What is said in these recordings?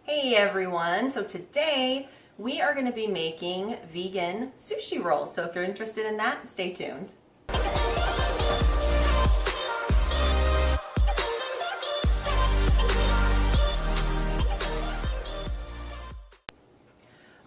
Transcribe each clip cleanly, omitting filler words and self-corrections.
Hey everyone, so today we are going to be making vegan sushi rolls. So if you're interested in that, stay tuned.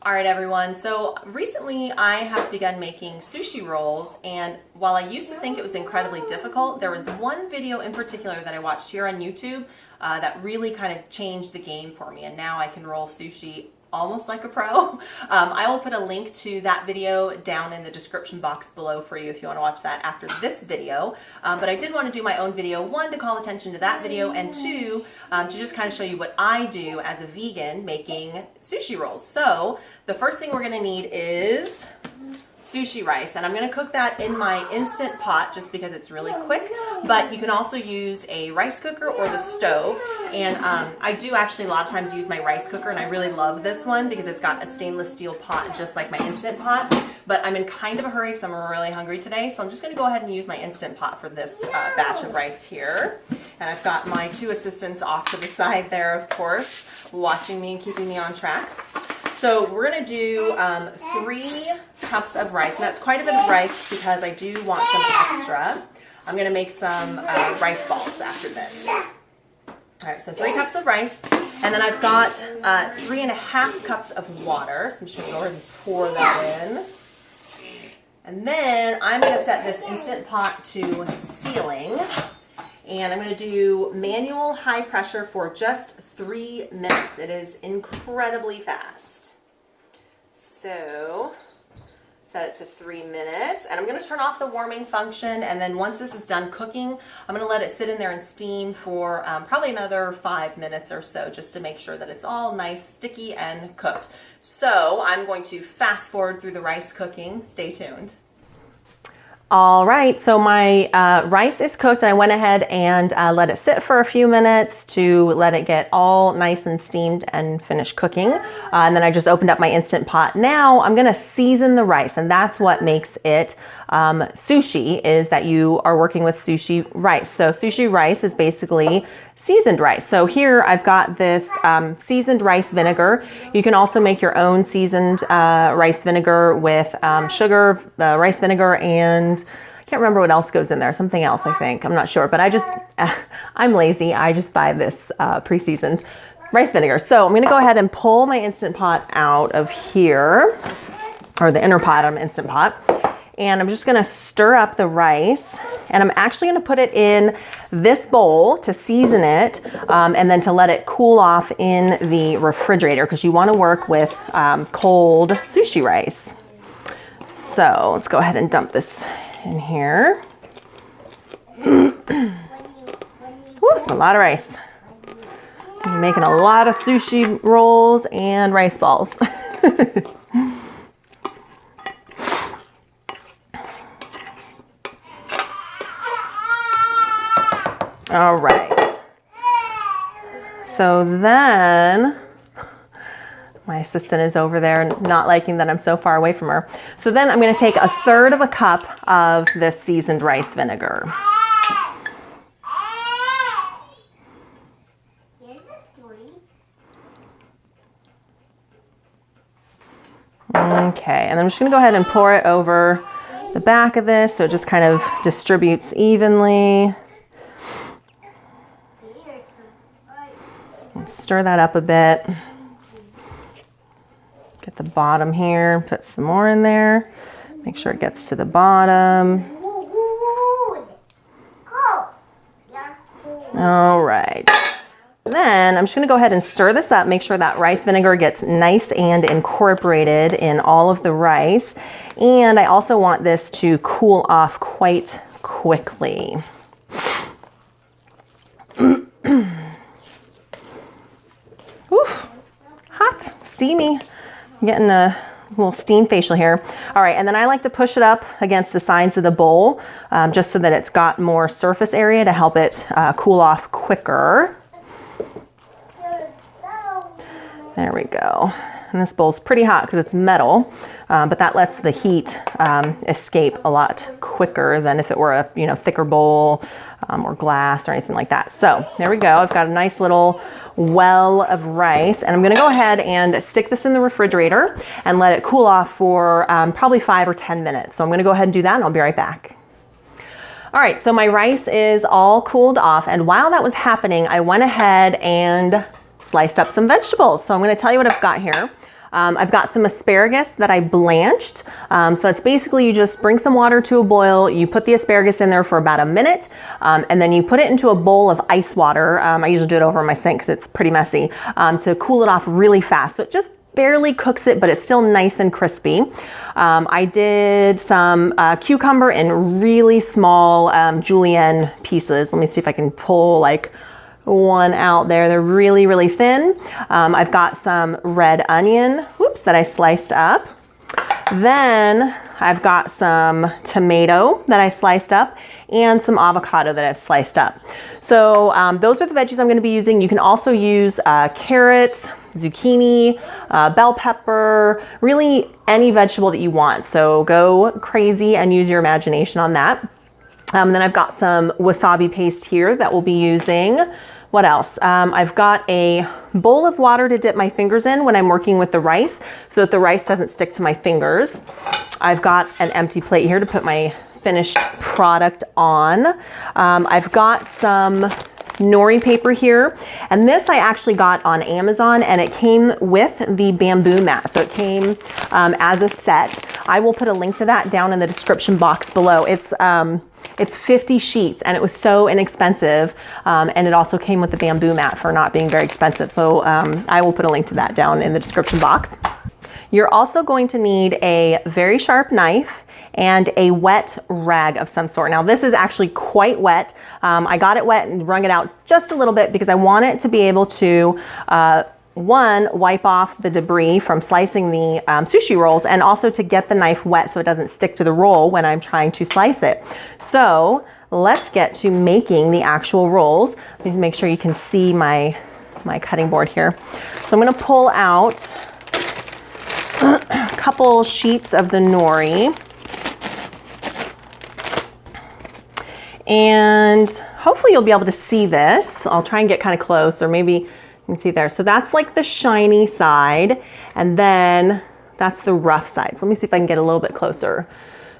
All right everyone, so recently I have begun making sushi rolls, and while I used to think it was incredibly difficult, there was one video in particular that I watched here on YouTube that really kind of changed the game for me, and now I can roll sushi almost like a pro. I will put a link to that video down in the description box below for you if you want to watch that after this video. But I did want to do my own video, one, to call attention to that video, and two, to just kind of show you what I do as a vegan making sushi rolls. So the first thing we're going to need is sushi rice, and I'm going to cook that in my Instant Pot just because it's really quick, but you can also use a rice cooker or the stove. And I do actually a lot of times use my rice cooker, and I really love this one because it's got a stainless steel pot just like my Instant Pot, but I'm in kind of a hurry because I'm really hungry today, so I'm just going to go ahead and use my Instant Pot for this batch of rice here. And I've got my two assistants off to the side there, of course, watching me and keeping me on track. So we're going to do 3 cups of rice, and that's quite a bit of rice because I do want some extra. I'm going to make some rice balls after this. All right, so 3 cups of rice, and then I've got 3.5 cups of water, so I'm just going to go ahead and pour that in. And then I'm going to set this Instant Pot to sealing, and I'm going to do manual high pressure for just 3 minutes. It is incredibly fast. So set it to 3 minutes, and I'm going to turn off the warming function, and then once this is done cooking, I'm going to let it sit in there and steam for probably another 5 minutes or so, just to make sure that it's all nice, sticky, and cooked. So I'm going to fast forward through the rice cooking. Stay tuned. All right, so my rice is cooked, and I went ahead and let it sit for a few minutes to let it get all nice and steamed and finish cooking. And then I just opened up my Instant Pot. Now I'm gonna season the rice, and that's what makes it sushi, is that you are working with sushi rice. So sushi rice is basically seasoned rice. So here I've got this seasoned rice vinegar. You can also make your own seasoned rice vinegar with sugar, rice vinegar, and I can't remember what else goes in there. Something else, I think. I'm not sure, but I'm lazy. I just buy this pre-seasoned rice vinegar. So I'm gonna go ahead and pull my Instant Pot out of here, or the inner pot of my Instant Pot. And I'm just gonna stir up the rice, and I'm actually gonna put it in this bowl to season it, and then to let it cool off in the refrigerator, because you wanna work with cold sushi rice. So let's go ahead and dump this in here. Woo, it's a lot of rice. I'm making a lot of sushi rolls and rice balls. All right, so then my assistant is over there not liking that I'm so far away from her. So then I'm going to take 1/3 cup of this seasoned rice vinegar. Okay, and I'm just going to go ahead and pour it over the back of this so it just kind of distributes evenly. Stir that up a bit. Get the bottom here, put some more in there. Make sure it gets to the bottom. All right. Then I'm just going to go ahead and stir this up, make sure that rice vinegar gets nice and incorporated in all of the rice. And I also want this to cool off quite quickly. Oof, hot, steamy. I'm getting a little steam facial here. All right, and then I like to push it up against the sides of the bowl just so that it's got more surface area to help it cool off quicker. There we go. And this bowl's pretty hot because it's metal, but that lets the heat escape a lot quicker than if it were a thicker bowl or glass or anything like that. So there we go. I've got a nice little well of rice, and I'm gonna go ahead and stick this in the refrigerator and let it cool off for probably 5 or 10 minutes. So I'm gonna go ahead and do that, and I'll be right back. All right, so my rice is all cooled off, and while that was happening, I went ahead and sliced up some vegetables. So I'm gonna tell you what I've got here. I've got some asparagus that I blanched. So it's basically you just bring some water to a boil, you put the asparagus in there for about a minute, and then you put it into a bowl of ice water. I usually do it over my sink because it's pretty messy, to cool it off really fast. So it just barely cooks it, but it's still nice and crispy. I did some cucumber in really small julienne pieces. Let me see if I can pull like one out there. They're really, really thin. I've got some red onion, whoops, that I sliced up. Then I've got some tomato that I sliced up and some avocado that I've sliced up. So those are the veggies I'm going to be using. You can also use carrots, zucchini, bell pepper, really any vegetable that you want. So go crazy and use your imagination on that. Then I've got some wasabi paste here that we'll be using. What else? I've got a bowl of water to dip my fingers in when I'm working with the rice so that the rice doesn't stick to my fingers. I've got an empty plate here to put my finished product on. I've got some nori paper here, and this I actually got on Amazon, and it came with the bamboo mat. So it came as a set. I will put a link to that down in the description box below. It's 50 sheets, and it was so inexpensive, and it also came with the bamboo mat for not being very expensive. So I will put a link to that down in the description box. You're also going to need a very sharp knife and a wet rag of some sort. Now this is actually quite wet. I got it wet and wrung it out just a little bit because I want it to be able to one, wipe off the debris from slicing the sushi rolls, and also to get the knife wet so it doesn't stick to the roll when I'm trying to slice it. So let's get to making the actual rolls. Let me make sure you can see my cutting board here. So I'm gonna pull out a couple sheets of the nori. And hopefully you'll be able to see this. I'll try and get kind of close, or maybe you can see there. So that's like the shiny side, and then that's the rough side. So let me see if I can get a little bit closer.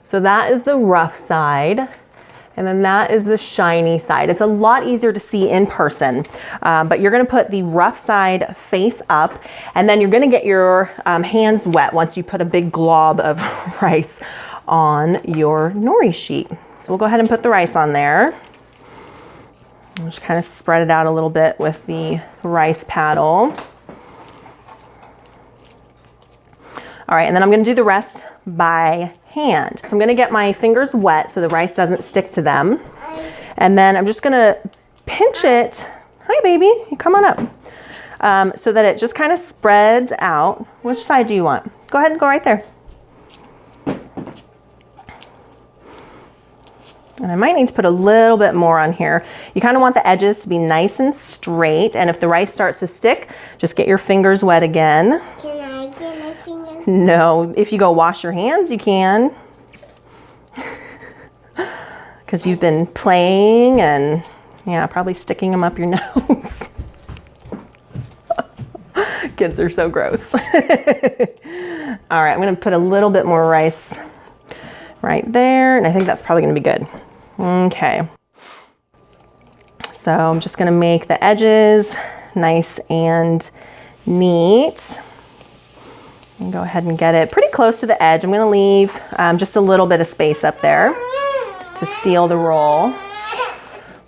So that is the rough side, and then that is the shiny side. It's a lot easier to see in person, but you're gonna put the rough side face up, and then you're gonna get your hands wet once you put a big glob of rice on your nori sheet. So we'll go ahead and put the rice on there. I'll just kind of spread it out a little bit with the rice paddle. All right, and then I'm gonna do the rest by hand. So I'm gonna get my fingers wet so the rice doesn't stick to them. And then I'm just gonna pinch it. Hi, baby, you come on up. So that it just kind of spreads out. Which side do you want? Go ahead and go right there. And I might need to put a little bit more on here. You kind of want the edges to be nice and straight. And if the rice starts to stick, just get your fingers wet again. Can I get my fingers? No, if you go wash your hands, you can. Because you've been playing and, yeah, probably sticking them up your nose. Kids are so gross. All right, I'm gonna put a little bit more rice right there, and I think that's probably gonna be good. Okay, so I'm just gonna make the edges nice and neat. And go ahead and get it pretty close to the edge. I'm gonna leave just a little bit of space up there to seal the roll.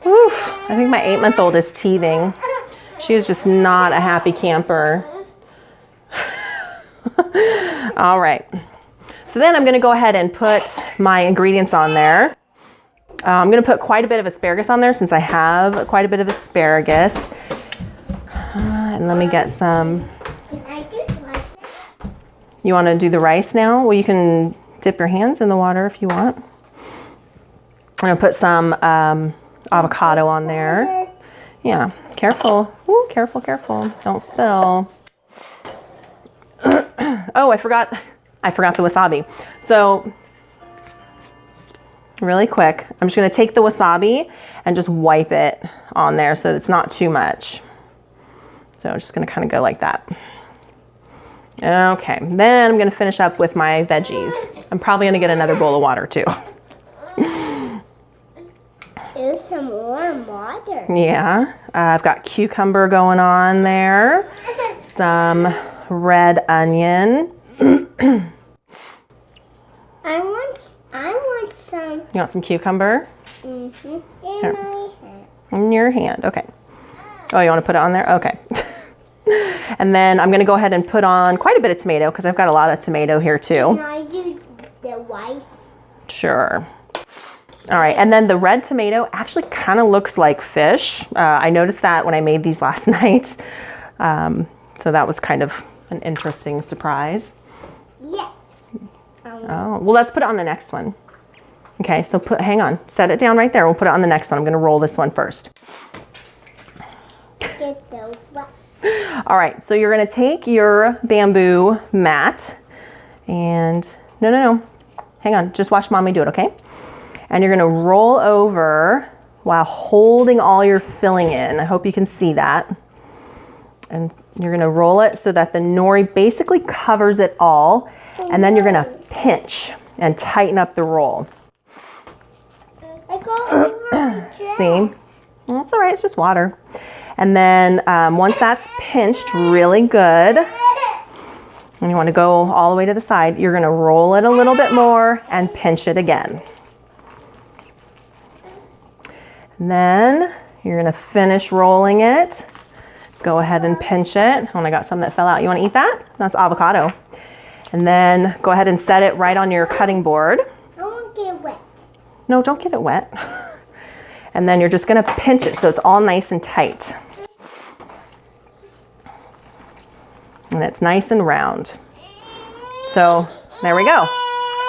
Whew, I think my 8-month-old is teething. She is just not a happy camper. All right. So then I'm gonna go ahead and put my ingredients on there. I'm gonna put quite a bit of asparagus on there since I have quite a bit of asparagus. And let me get some. You wanna do the rice now? Well, you can dip your hands in the water if you want. I'm gonna put some avocado on there. Yeah, careful. Ooh, careful, careful. Don't spill. Oh, I forgot the wasabi. So really quick. I'm just gonna take the wasabi and just wipe it on there so it's not too much. So I'm just gonna kind of go like that. Okay, then I'm gonna finish up with my veggies. I'm probably gonna get another bowl of water too. There's some warm water. Yeah, I've got cucumber going on there, some red onion. I want some. You want some cucumber? Mm-hmm. In Here. my hand. In your hand, okay. Oh, you wanna put it on there? Okay. And then I'm gonna go ahead and put on quite a bit of tomato because I've got a lot of tomato here too. Can I do the white? Sure. All right, and then the red tomato actually kind of looks like fish. I noticed that when I made these last night. So that was kind of an interesting surprise. Yes. Oh, well, let's put it on the next one. Okay, so hang on, set it down right there. We'll put it on the next one. I'm gonna roll this one first. Get those white. All right, so you're gonna take your bamboo mat and, no, hang on, just watch mommy do it, okay? And you're gonna roll over while holding all your filling in. I hope you can see that. And you're gonna roll it so that the nori basically covers it all. And then you're gonna pinch and tighten up the roll. I got over my dress. See? Well, that's all right, it's just water. And then once that's pinched really good, and you wanna go all the way to the side, you're gonna roll it a little bit more and pinch it again. And then you're gonna finish rolling it. Go ahead and pinch it. Oh, and I got some that fell out. You wanna eat that? That's avocado. And then go ahead and set it right on your cutting board. I won't get wet. No, don't get it wet. And then you're just gonna pinch it so it's all nice and tight. And it's nice and round. So there we go.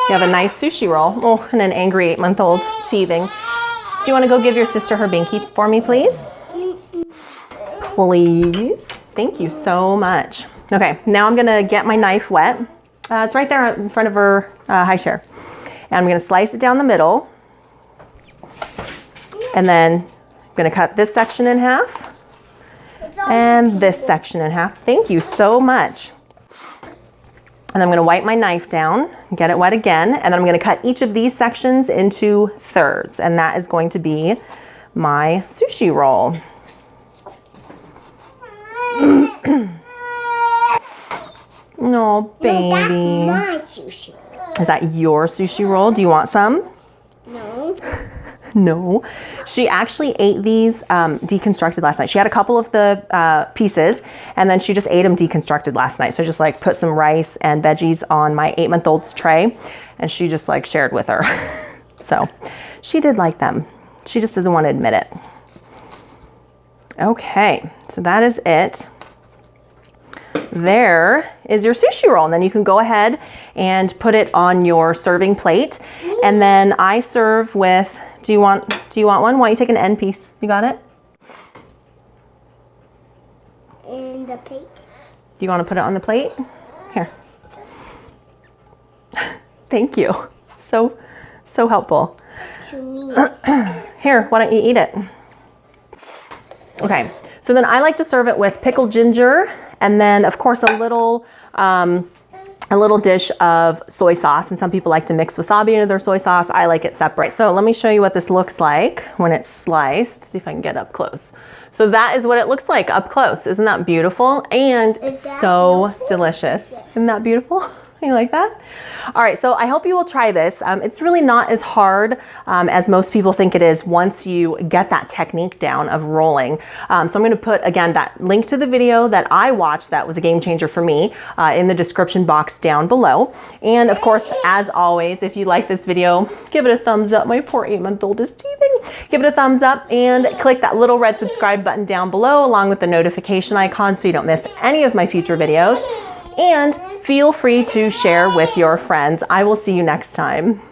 You have a nice sushi roll. Oh, and an angry 8-month-old teething. Do you wanna go give your sister her binky for me, please? Please. Thank you so much. Okay, now I'm gonna get my knife wet. It's right there in front of her high chair. And I'm gonna slice it down the middle. And then I'm gonna cut this section in half and this section in half. Thank you so much. And I'm gonna wipe my knife down, get it wet again, and then I'm gonna cut each of these sections into thirds. And that is going to be my sushi roll. Oh, baby. No, that's my sushi. Is that your sushi roll? Do you want some? No. No. She actually ate these deconstructed last night. She had a couple of the pieces and then she just ate them deconstructed last night. So I just like put some rice and veggies on my 8-month-old's tray and she just like shared with her. So she did like them. She just doesn't want to admit it. Okay, so that is it. There is your sushi roll. And then you can go ahead and put it on your serving plate. And then I serve with, do you want one? Why don't you take an end piece? You got it? And the plate. Do you want to put it on the plate? Here. Thank you. So helpful. Here, why don't you eat it? Okay, so then I like to serve it with pickled ginger and then of course a little dish of soy sauce, and some people like to mix wasabi into their soy sauce. I like it separate. So let me show you what this looks like when it's sliced. See if I can get up close. So that is what it looks like up close. Isn't that beautiful? And so delicious. Isn't that beautiful? You like that? All right, so I hope you will try this. It's really not as hard as most people think it is once you get that technique down of rolling. So I'm gonna put, again, that link to the video that I watched that was a game changer for me in the description box down below. And of course, as always, if you like this video, give it a thumbs up. My poor 8-month-old is teething. Give it a thumbs up and click that little red subscribe button down below along with the notification icon so you don't miss any of my future videos. And feel free to share with your friends. I will see you next time.